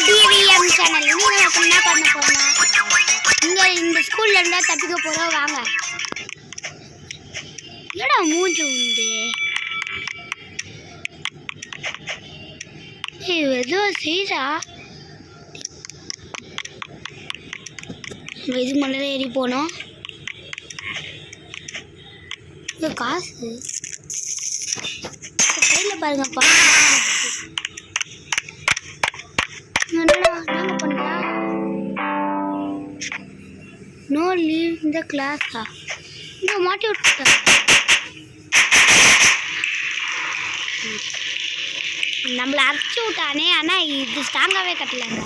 TVM channel இன்னைக்கு நம்ம என்ன பண்ண போறோம்னா இந்த ஸ்கூல்ல இருந்தா தப்பிக்க போறோம் வாங்க. என்னடா மூஞ்சி உண்டு ஏதோ செய்றா இது மண்டல ஏறி போனோம். காசு கையில் பாருங்கப்பா. என்ன பண்ணுறா நோ லீவ் இந்த கிளாஸா இங்கே மாட்டி விட்டுட்டா. நம்மளை அரைச்சி விட்டானே. ஆனால் இது ஸ்ட்ராங்காகவே கட்டலைங்க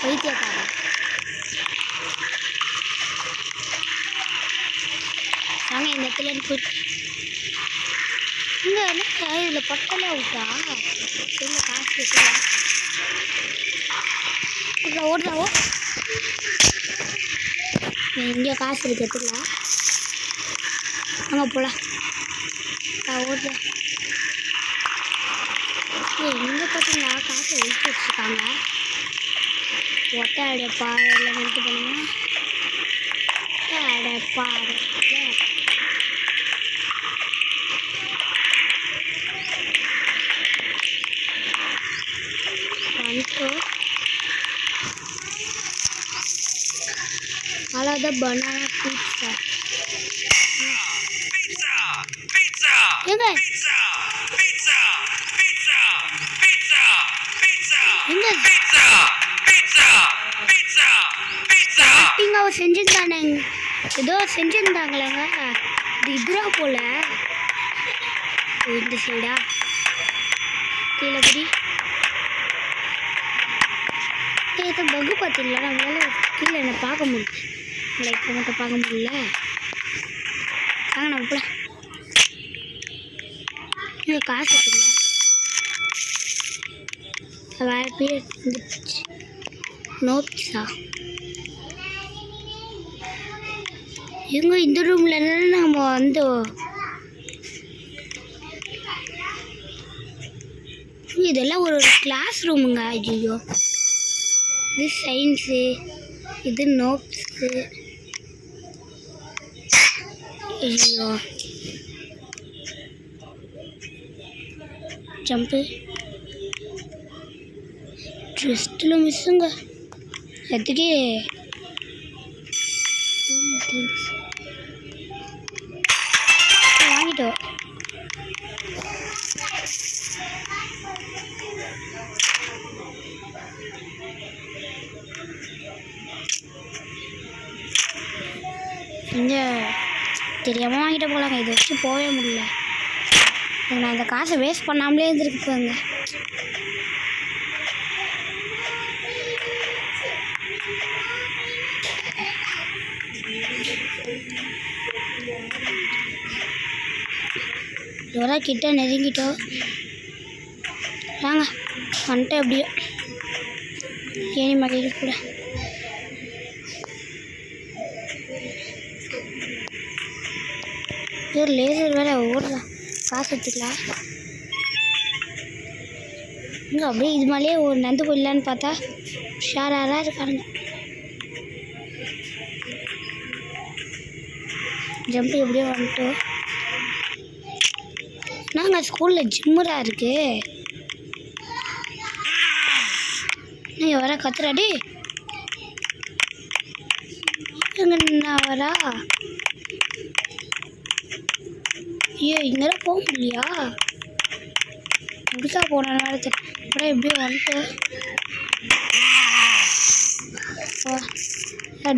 வைத்தியக்காரன். வாங்க இந்த இடத்துல போய் இங்கே என்ன இதில் பட்டலே விட்டா இல்லை காசு வைக்கலாம் ஓடுறாவோ. இங்கே காசு இருக்கு எடுத்துக்கலாம் அங்கே போகலாம். ஓடுறேன் இங்கே பார்த்தீங்களா காசை ஒழிச்சு வச்சுருக்காங்க. ஒட்டை அடைப்பா எல்லாம் நிறுத்து பண்ணுங்க. அடைப்பா வந்துட்டு அழகா பனானா பீட்சா எங்க செஞ்சிருந்தானே ஏதோ செஞ்சிருந்தாங்களேங்க. இது இதுரா போல இந்த சைடா கீழே குடி ஏதோ பகு பார்த்தீங்களா. நம்மளால கீழே என்ன பார்க்க முடியல. லைக் மட்டும் பார்க்க முடியல. வாங்க நம்ம போல காசு இருக்குங்களா வேறு பேர் வந்துச்சு. நோட்ஸா எங்க இந்த ரூம்ல நம்ம வந்து இதெல்லாம் ஒரு கிளாஸ் ரூமுங்க. ஐயோ இது சயின்ஸு இது நோட்ஸு. ஐயோ ஜம்பு ட்ரெஸ்ட்டில் மிஸ்ஸுங்க அதுக்கே வாங்கிட்டோம். இங்கே தெரியாமல் வாங்கிட்டு போகலாங்க. இதை வச்சு போகவே முடியல. நான் இந்த காசை வேஸ்ட் பண்ணாமலே இருந்துருக்குங்க. எவ்வளோ கிட்ட நெருங்கிட்டோம். வாங்க வந்துட்டு எப்படியோ ஏனி மலையில் கூட லேசர் வேலை ஓடலாம். காசு எடுத்துக்கலாம். இங்கே அப்படியே இது மேலேயே ஒரு நந்து போயிடலான்னு பார்த்தா ஷாராக இருக்காருங்க. ஜம்பு எப்படியோ வந்துட்டோம். நாங்கள் ஸ்கூலில் ஜிம்முரா இருக்கு. நீங்கள் வர கத்துறாடி எங்க வரா. ஐயோ இங்கெல்லாம் போக முடியலையா. இப்படிக்கா போன நேரத்தில் அப்படியே எப்படியோ வந்துட்டு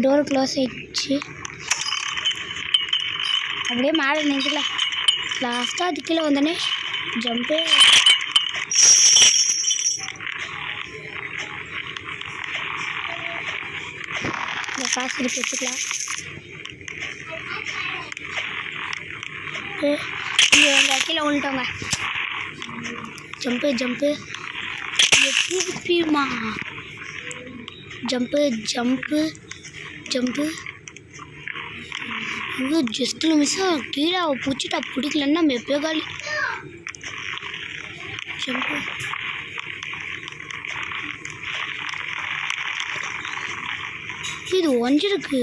டோர் க்ளோஸ் ஆயிடுச்சு. அப்படியே மேலே நின்றுக்கலாம். லாஸ்ட்டாக அது கீழே வந்தோடனே ஜம்பே இந்த காசு இருக்கு வச்சுக்கலாம். இங்கே கீழே விழுட்டோங்க. ஜம்பு ஜம்பு எப்படிமா ஜம்பு ஜம்பு ஜம்பு ஐயோ ஜஸ்ட்டில் மிஸ்ஸாக கீழே அவள் பிடிச்சிட்டா. பிடிக்கலன்னா நம்ம எப்பயோ காலி. ஜம்பு இது ஒஞ்சிருக்கு,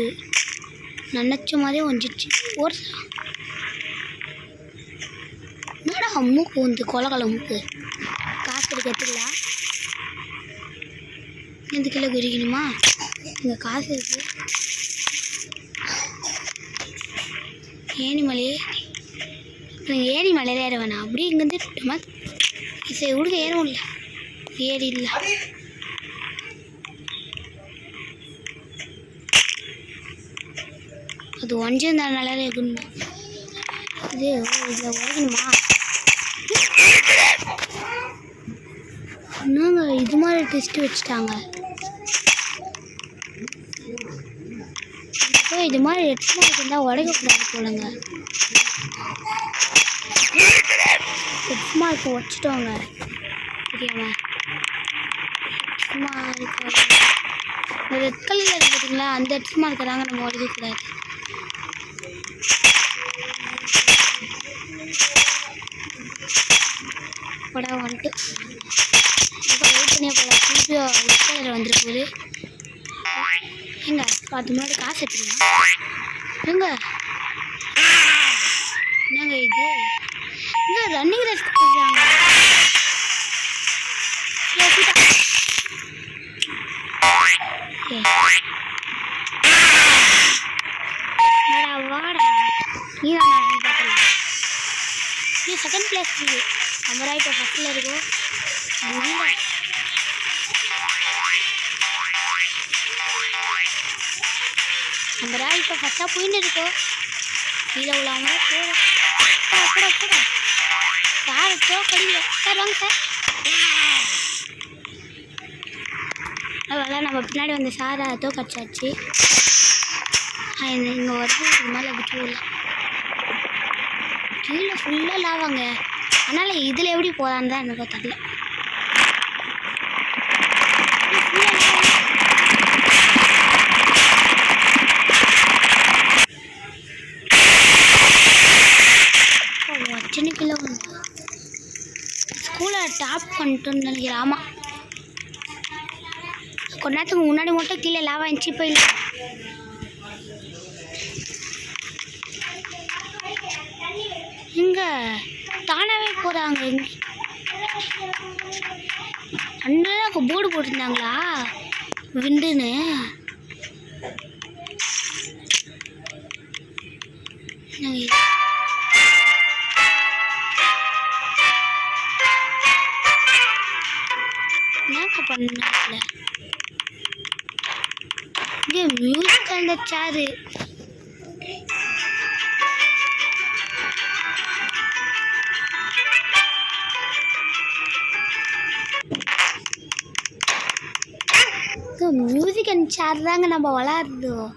நினச்ச மாதிரியே ஒஞ்சிச்சு. ஒரு என்னடா மூக்கு வந்து கொலகலை மூக்கு. காசு எடுக்க எடுத்துக்கலாம். எந்த கிலோ குறிக்கணுமா? இங்கே காசு இருக்கு. ஏனிமலை ஏனிமலையில் ஏற வேணாம். அப்படியே இங்கேருந்து சரி விடுங்க, ஏறும் இல்லை ஏறி இல்லை. அது ஒஞ்சிருந்தனால இருக்கணும். இது இதில் உடைக்கணுமா? என்னங்க இது மாதிரி டெஸ்ட்டு வச்சுட்டாங்க. இது மாதிரி எட்மா இருந்தால் உடைக்கக்கூடாது போலங்க. எட்மா இப்போ வச்சுட்டோங்க தெரியாம. எட்மா இருக்க ரெட் கலரில் இருக்கு பார்த்தீங்களா, அந்த எட்மா இருக்கிறாங்க நம்ம உடைக்கக்கூடாது. படம் வந்துட்டு வெயிட் பண்ணிய போல. திருப்பியும் ரெட் கலரில் வந்துருக்குது. எங்க அது முன்னாடி காசு எடுத்துக்கலாம். எங்க என்னங்க இது? இங்கே ரன்னிங் ரேஸ் கொடுக்குறாங்க. வாடா நீ தான் பார்த்துலாம். நீ செகண்ட் பிளேஸ் நம்ம இப்போ ஃபஸ்ட்டில் இருக்கும். நம்ம இப்போ ஃபஸ்ட்டாக போயின்னு இருக்கோம். கீழே உள்ளவங்க கூட கூட சார் தோக்கடிங்க சார். வாங்க சார். அதெல்லாம் நம்ம பின்னாடி வந்து சாரை தோக்கடிச்சாச்சு. இங்கே வந்து இது மேலே விட்டு விடலாம். கீழே ஃபுல்லாக லாவாங்க. அதனால் இதில் எப்படி போகலான்னு தான் எனக்கு தெரியல. சின்ன கிலோ ஸ்கூலை டாப் பண்ணிட்டோன்னு நினைக்கிறேன். ஆமாம், கொஞ்ச நேரத்துக்கு முன்னாடி மட்டும் கீழே லாவா இருந்துச்சு. இப்போ இல்லை. இங்கே தானாகவே போகிறாங்க. அண்ணன் போர்டு போட்டிருந்தாங்களா விண்டுன்னு. என்னக்கா பண்ணல இங்கே மியூசிக் அந்த சாரு. மியூசிக் அண்ட் சேர் தாங்க நம்ம விளாடுறோம்.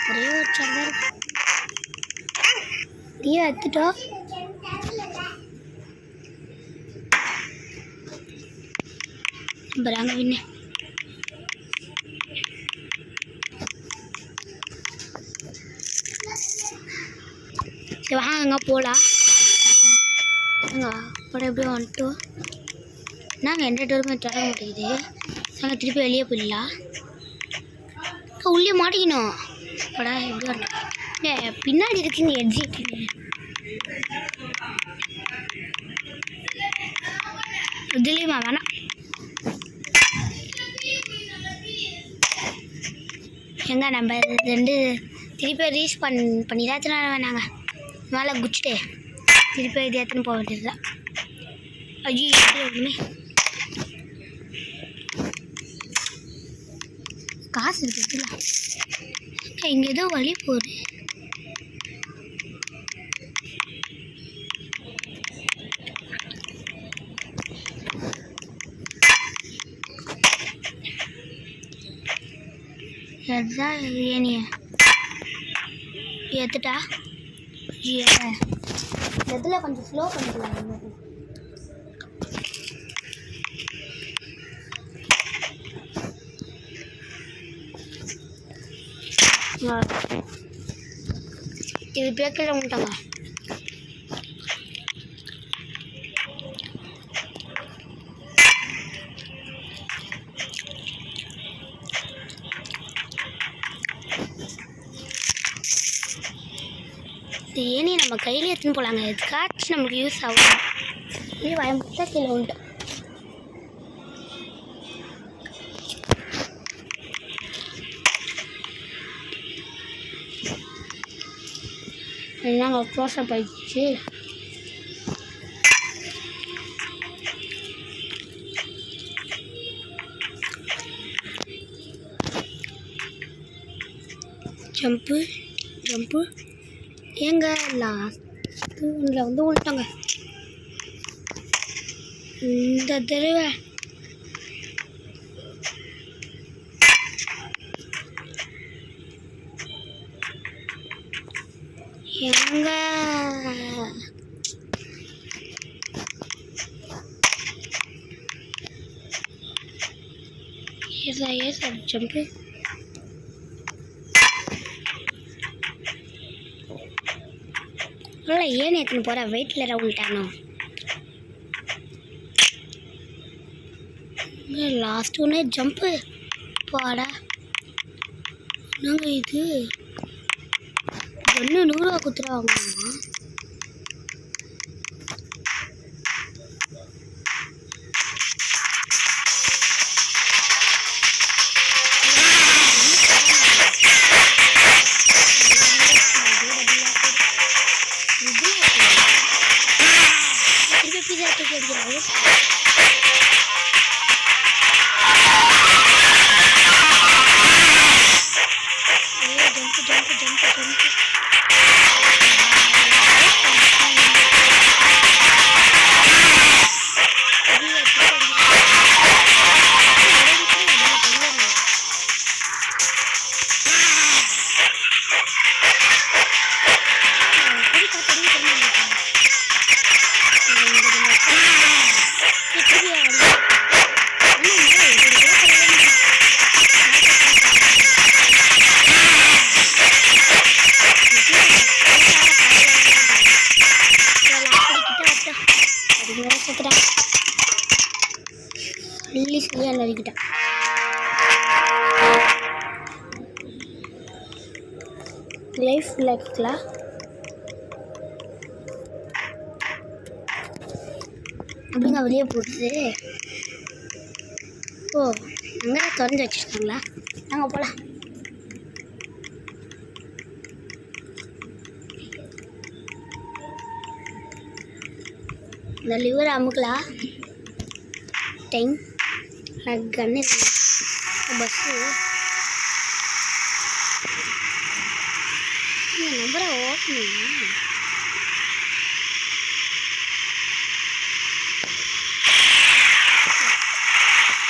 ஒரே ஒரு சேர் தான் இருக்கு. நீ எடுத்துட்டோம். பராங்க வின்னு. சரி வாங்க அங்கே போகலாம். அப்புறம் எப்படி வந்துட்டோம். நாங்கள் எந்த டோருமே தர மாட்டேங்குது. நாங்கள் திருப்பி வெளியே போயிடலாம். உள்ளே மாட்டிக்கணும். அப்படா எப்படி வரணும். பின்னாடி இருக்குங்க எக்ஸிட்டுங்க. இதுலேயுமா வேணாம். எங்க நம்ம ரெண்டு திருப்பி ரீச் பண்ணி தான் எத்தனை வேணாங்க. மேலே குச்சிட்டு திருப்பி இது எத்தனை போக வேண்டியது தான். ஐயோ எதுவுமே காசு இருக்குதுல்ல. இங்கே ஏதோ வழி போகுது. அதுதான் ஏனிய ஏற்றுட்டா. இதில் கொஞ்சம் ஸ்லோ பண்ணிக்கலாம். இது பேக்கில் முட்டாங்க. இந்த ஏனியை நம்ம கையிலே எடுத்துன்னு போகலாங்க, எதுக்காச்சும் நம்மளுக்கு யூஸ் ஆகும். இது பயன்படுத்தா கீழே உண்டு. என்னங்க க்ளோஸப் ஆயிடுச்சு. ஜம்ப்பு ஜம்ப்பு ஏங்க லாஸ்ட்டில் வந்து விட்டாங்க இந்த தடவை. எங்க ஏசா ஜம்ப்பு. இல்லை ஏன் எத்தனை போகிற வெயிட்டில் ரவுண்டானோ. லாஸ்ட் ஒன்று ஜம்ப்பு பாடா. நாங்கள் இது ஒன்று 100 ரூபா கொடுத்துருவாங்கம்மா. நறுக்கிட்டேன். லைஃப் லைஃப்ல அப்படிங்க வெளியே போட்டு. ஓ அங்கே திறந்து வச்சுருக்காங்களா? நாங்கள் போகலாம். இந்த லிவர் அமுக்கலாம். டைம் கன்னு பஸ்ஸு நம்பரை ஓட்டணும்.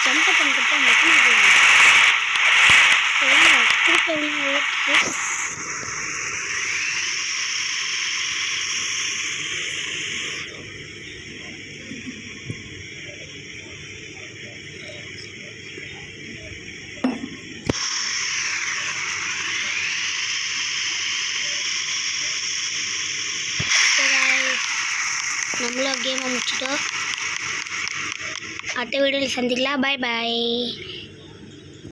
ஜம்ப் பண்ணிக்கிட்டா மட்டும் திருப்பி ஓட்டு. நம்மளும் கேமை முடிச்சிட்டோம். அடுத்த வீடியோவில் சந்திக்கலாம். பாய் பாய்.